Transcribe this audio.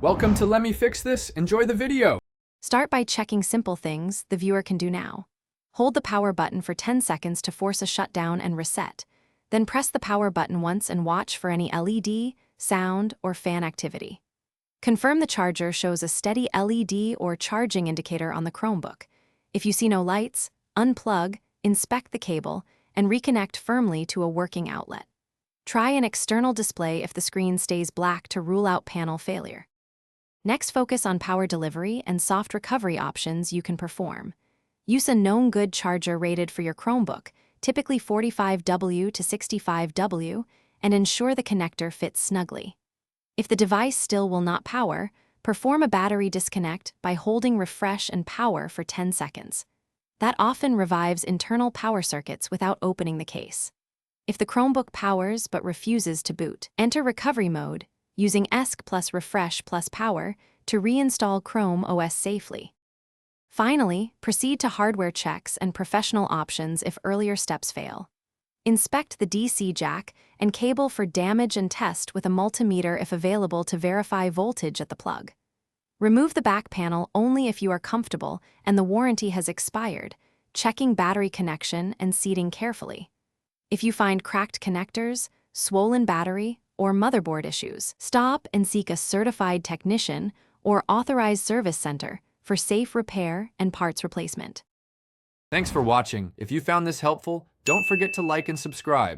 Welcome to Let Me Fix This. Enjoy the video. Start by checking simple things the viewer can do now. Hold the power button for 10 seconds to force a shutdown and reset. Then press the power button once and watch for any LED, sound, or fan activity. Confirm the charger shows a steady LED or charging indicator on the Chromebook. If you see no lights, unplug, inspect the cable, and reconnect firmly to a working outlet. Try an external display if the screen stays black to rule out panel failure. Next, focus on power delivery and soft recovery options you can perform. Use a known good charger rated for your Chromebook, typically 45W to 65W, and ensure the connector fits snugly. If the device still will not power, perform a battery disconnect by holding refresh and power for 10 seconds. That often revives internal power circuits without opening the case. If the Chromebook powers but refuses to boot, enter recovery mode, using ESC plus refresh plus power to reinstall Chrome OS safely. Finally, proceed to hardware checks and professional options if earlier steps fail. Inspect the DC jack and cable for damage and test with a multimeter if available to verify voltage at the plug. Remove the back panel only if you are comfortable and the warranty has expired, checking battery connection and seating carefully. If you find cracked connectors, swollen battery, or motherboard issues, stop and seek a certified technician or authorized service center for safe repair and parts replacement. Thanks for watching. If you found this helpful, don't forget to like and subscribe.